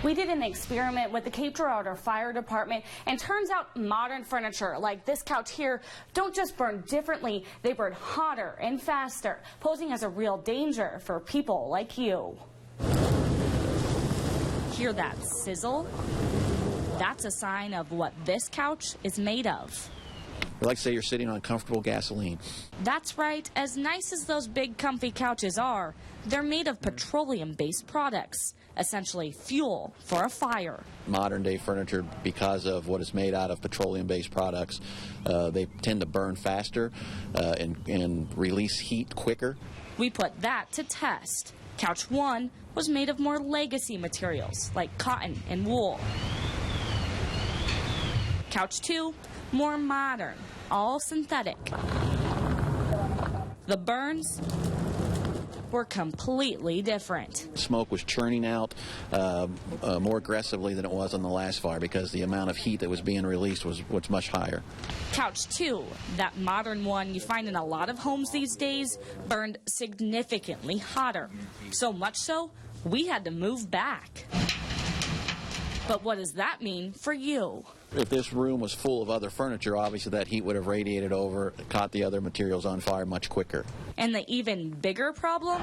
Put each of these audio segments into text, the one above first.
We did an experiment with the Cape Girardeau Fire Department, and turns out modern furniture like this couch here don't just burn differently, they burn hotter and faster, posing as a real danger for people like you. Hear that sizzle? That's a sign of what this couch is made of. I like to say you're sitting on comfortable gasoline. That's right. As nice as those big comfy couches are, they're made of petroleum-based products, essentially fuel for a fire. Modern day furniture, because of what is made out of petroleum-based products, they tend to burn faster and release heat quicker. We put that to test. Couch 1 was made of more legacy materials like cotton and wool. Couch 2, more modern, all synthetic. The burns were completely different. Smoke was churning out more aggressively than it was on the last fire because the amount of heat that was being released was much higher. Couch 2, that modern one you find in a lot of homes these days, burned significantly hotter. So much so, we had to move back. But what does that mean for you? If this room was full of other furniture, obviously that heat would have radiated over, caught the other materials on fire much quicker. And the even bigger problem?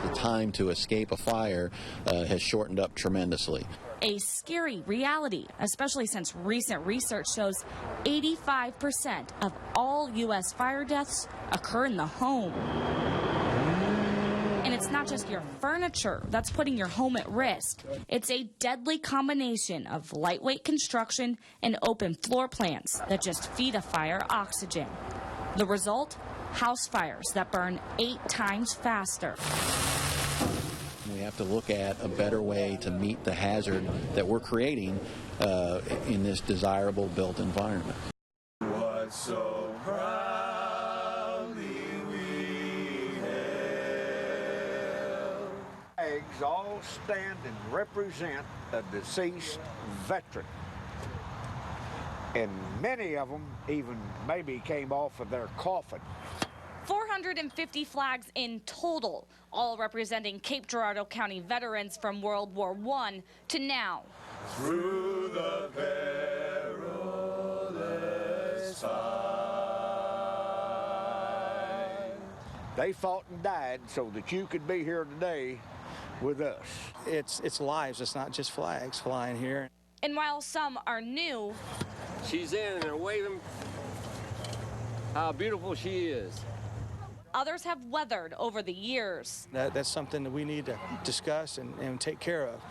The time to escape a fire has shortened up tremendously. A scary reality, especially since recent research shows 85% of all U.S. fire deaths occur in the home. And it's not just your furniture that's putting your home at risk. It's a deadly combination of lightweight construction and open floor plans that just feed a fire oxygen. The result? House fires that burn 8 times faster. We have to look at a better way to meet the hazard that we're creating in this desirable built environment. What so proudly we hailed. Flags all stand and represent a deceased veteran. And many of them even maybe came off of their coffin. 450 flags in total, all representing Cape Girardeau County veterans from World War I to now. Through the perilous fight. They fought and died so that you could be here today with us. It's lives, it's not just flags flying here. And while some are new, she's in and they're waving how beautiful she is. Others have weathered over the years. That's something that we need to discuss and take care of.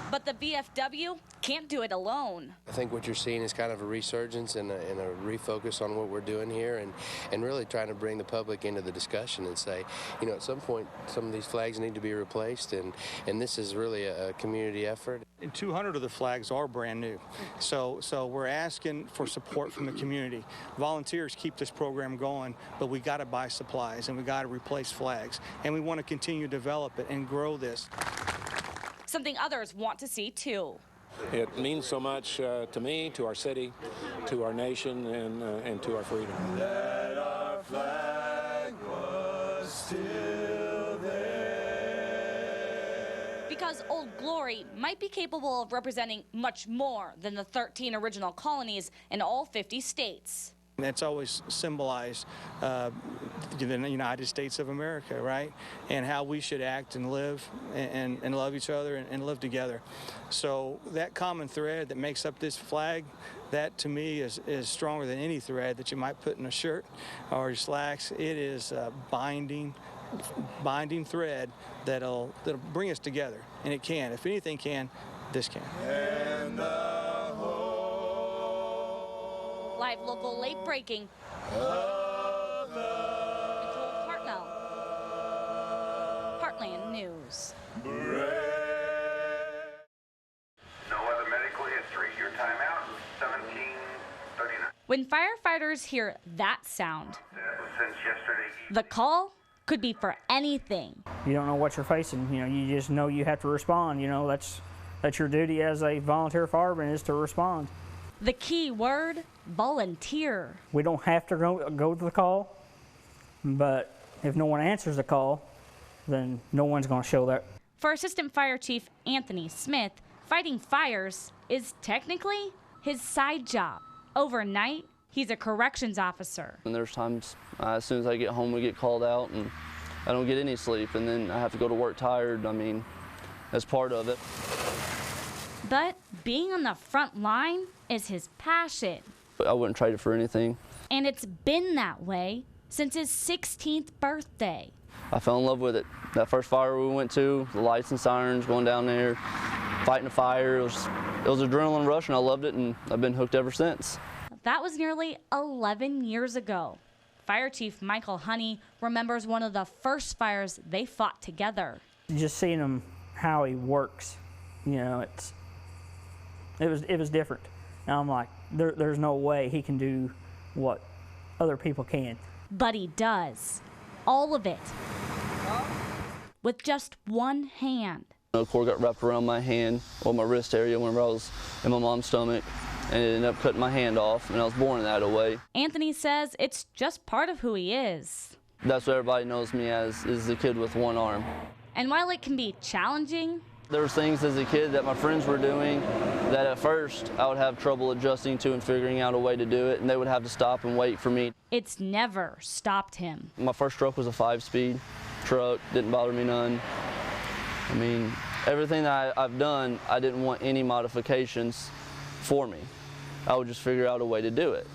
But the VFW can't do it alone. I think what you're seeing is kind of a resurgence and a refocus on what we're doing here and really trying to bring the public into the discussion and say, you know, at some point some of these flags need to be replaced and this is really a community effort. And 200 of the flags are brand new. So we're asking for support from the community. Volunteers keep this program going, but we got to buy supplies and we got to replace flags. And we want to continue to develop it and grow this. Something others want to see too. It means so much to me, to our city, to our nation, and to our freedom. That our flag was still there. Because Old Glory might be capable of representing much more than the 13 original colonies in all 50 states. That's always symbolized the United States of America, right? And how we should act and live and love each other and live together. So that common thread that makes up this flag, that to me is stronger than any thread that you might put in a shirt or your slacks. It is a binding thread that'll bring us together. And it can. If anything can, this can. And Live local late breaking. Nicole Hartnell. Heartland News. No other medical history. Your timeout, 17:39. When firefighters hear that sound, Since yesterday evening. the call could be for anything. You don't know what you're facing. You know, you just know you have to respond. You know, that's your duty as a volunteer fireman is to respond. The key word, volunteer. We don't have to go to the call, but if no one answers the call, then no one's going to show that. For Assistant Fire Chief Anthony Smith, fighting fires is technically his side job. Overnight, he's a corrections officer. And there's times as soon as I get home, we get called out and I don't get any sleep, and then I have to go to work tired. I mean, that's part of it. But being on the front line is his passion. I wouldn't trade it for anything. And it's been that way since his 16th birthday. I fell in love with it. That first fire we went to, the lights and sirens, going down there, fighting a fire, it was adrenaline rush, and I loved it, and I've been hooked ever since. That was nearly 11 years ago. Fire Chief Michael Honey remembers one of the first fires they fought together. Just seeing him, how he works, you know, it was different. And I'm like, there's no way he can do what other people can. But he does. All of it. With just one hand. The cord got wrapped around my hand or my wrist area whenever I was in my mom's stomach, and it ended up cutting my hand off, and I was born that way. Anthony says it's just part of who he is. That's what everybody knows me as, is the kid with one arm. And while it can be challenging, there were things as a kid that my friends were doing that at first I would have trouble adjusting to and figuring out a way to do it, and they would have to stop and wait for me. It's never stopped him. My first truck was a 5-speed truck, didn't bother me none. I mean, everything that I've done, I didn't want any modifications for me. I would just figure out a way to do it.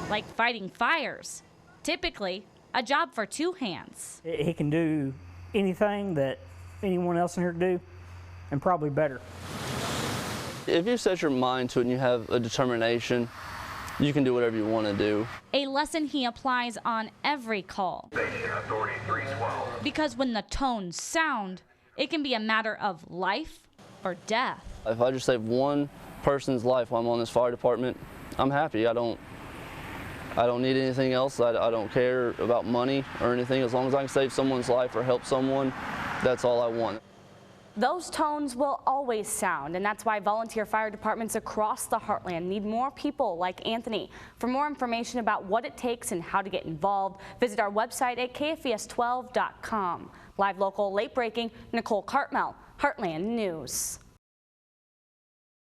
Like fighting fires. Typically, a job for two hands. He can do anything that anyone else in here can do, and probably better. If you set your mind to it and you have a determination, you can do whatever you want to do. A lesson he applies on every call. Station Authority 312. Because when the tones sound, it can be a matter of life or death. If I just save one person's life while I'm on this fire department, I'm happy. I don't need anything else. I don't care about money or anything. As long as I can save someone's life or help someone, that's all I want. Those tones will always sound, and that's why volunteer fire departments across the heartland need more people like Anthony. For more information about what it takes and how to get involved, visit our website at kfes12.com. Live local, late breaking, Nicole Cartmel, Heartland News.